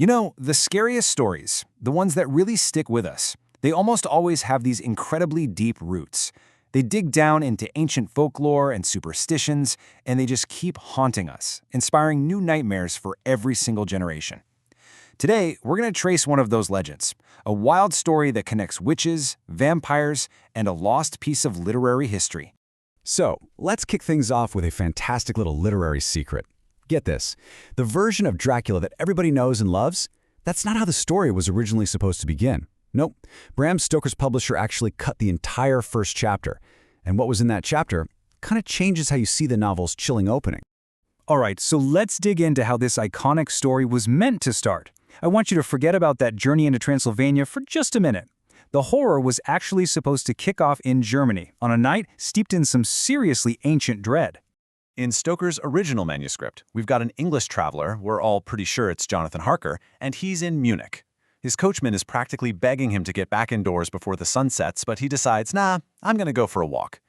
You know, the scariest stories, the ones that really stick with us, they almost always have these incredibly deep roots. They dig down into ancient folklore and superstitions, and they just keep haunting us, inspiring new nightmares for every single generation. Today, we're going to trace one of those legends, a wild story that connects witches, vampires, and a lost piece of literary history. So, let's kick things off with a fantastic little literary secret. Get this, the version of Dracula that everybody knows and loves, that's not how the story was originally supposed to begin. Nope, Bram Stoker's publisher actually cut the entire first chapter, and what was in that chapter kind of changes how you see the novel's chilling opening. All right, so let's dig into how this iconic story was meant to start. I want you to forget about that journey into Transylvania for just a minute. The horror was actually supposed to kick off in Germany, on a night steeped in some seriously ancient dread. In Stoker's original manuscript, we've got an English traveler, we're all pretty sure it's Jonathan Harker, and he's in Munich. His coachman is practically begging him to get back indoors before the sun sets, but he decides, nah, I'm gonna go for a walk.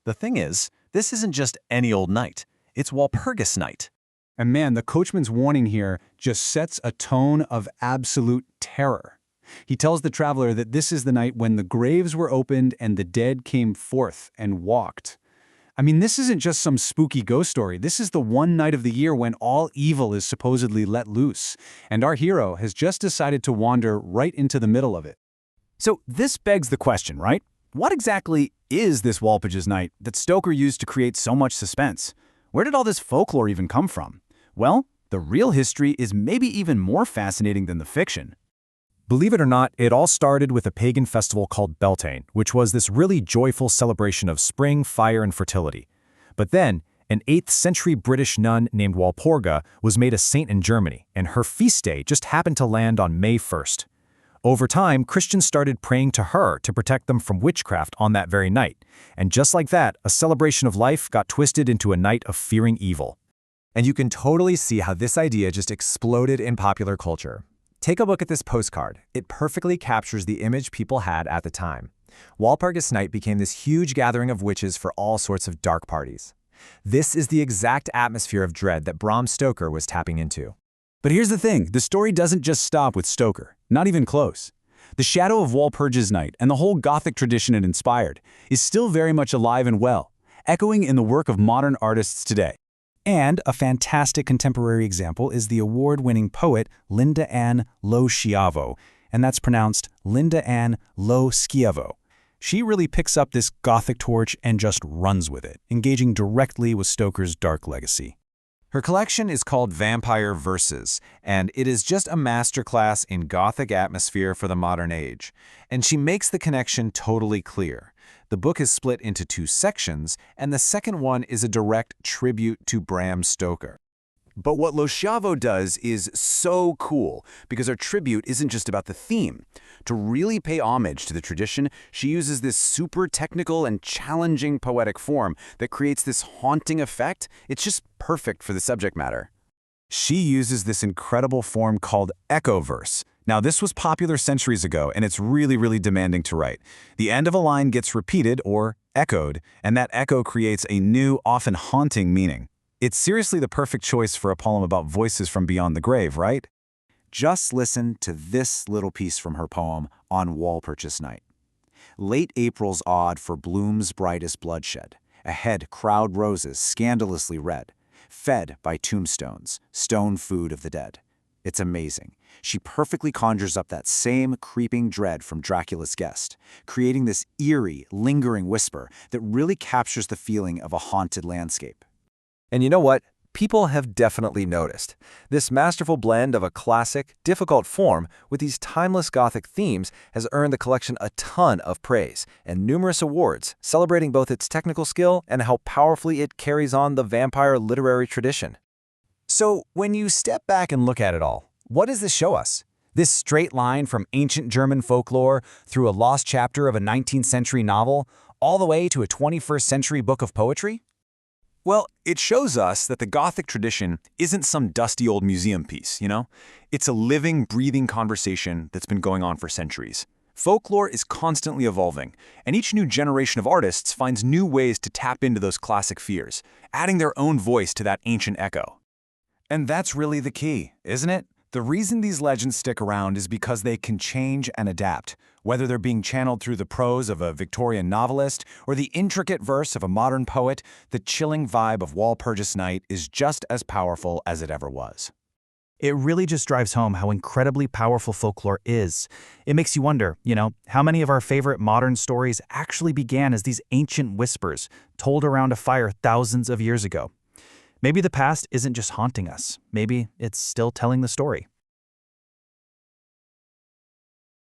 The thing is, this isn't just any old night. It's Walpurgis Night. And man, the coachman's warning here just sets a tone of absolute terror. He tells the traveler that this is the night when the graves were opened and the dead came forth and walked. I mean, this isn't just some spooky ghost story. This is the one night of the year when all evil is supposedly let loose, and our hero has just decided to wander right into the middle of it. So this begs the question, right? What exactly is this Walpurgis Night that Stoker used to create so much suspense? Where did all this folklore even come from? Well, the real history is maybe even more fascinating than the fiction. Believe it or not, it all started with a pagan festival called Beltane, which was this really joyful celebration of spring, fire, and fertility. But then, an 8th century British nun named Walpurga was made a saint in Germany, and her feast day just happened to land on May 1st. Over time, Christians started praying to her to protect them from witchcraft on that very night. And just like that, a celebration of life got twisted into a night of fearing evil. And you can totally see how this idea just exploded in popular culture. Take a look at this postcard. It perfectly captures the image people had at the time. Walpurgis Night became this huge gathering of witches for all sorts of dark parties. This is the exact atmosphere of dread that Bram Stoker was tapping into. But here's the thing, the story doesn't just stop with Stoker, not even close. The shadow of Walpurgis Night and the whole Gothic tradition it inspired is still very much alive and well, echoing in the work of modern artists today. And a fantastic contemporary example is the award-winning poet LindaAnn LoSchiavo, and that's pronounced LindaAnn LoSchiavo. She really picks up this Gothic torch and just runs with it, engaging directly with Stoker's dark legacy. Her collection is called Vampire Verses, and it is just a masterclass in Gothic atmosphere for the modern age. And she makes the connection totally clear. The book is split into 2 sections, and the second one is a direct tribute to Bram Stoker. But what LoSchiavo does is so cool, because her tribute isn't just about the theme. To really pay homage to the tradition, she uses this super technical and challenging poetic form that creates this haunting effect. It's just perfect for the subject matter. She uses this incredible form called echo verse. Now, this was popular centuries ago, and it's really demanding to write. The end of a line gets repeated or echoed, and that echo creates a new, often haunting meaning. It's seriously the perfect choice for a poem about voices from beyond the grave, right? Just listen to this little piece from her poem on Walpurgis Night. Late April's odd for bloom's brightest bloodshed. Ahead crowd roses scandalously red, fed by tombstones, stone food of the dead. It's amazing. She perfectly conjures up that same creeping dread from Dracula's guest, creating this eerie, lingering whisper that really captures the feeling of a haunted landscape. And you know what? People have definitely noticed. This masterful blend of a classic, difficult form with these timeless Gothic themes has earned the collection a ton of praise and numerous awards, celebrating both its technical skill and how powerfully it carries on the vampire literary tradition. So, when you step back and look at it all, what does this show us? This straight line from ancient German folklore through a lost chapter of a 19th century novel, all the way to a 21st century book of poetry? Well, it shows us that the Gothic tradition isn't some dusty old museum piece, you know? It's a living, breathing conversation that's been going on for centuries. Folklore is constantly evolving, and each new generation of artists finds new ways to tap into those classic fears, adding their own voice to that ancient echo. And that's really the key, isn't it? The reason these legends stick around is because they can change and adapt, whether they're being channeled through the prose of a Victorian novelist or the intricate verse of a modern poet. The chilling vibe of Walpurgis Night is just as powerful as it ever was. It really just drives home how incredibly powerful folklore is. It makes you wonder, how many of our favorite modern stories actually began as these ancient whispers told around a fire thousands of years ago. Maybe the past isn't just haunting us. Maybe it's still telling the story.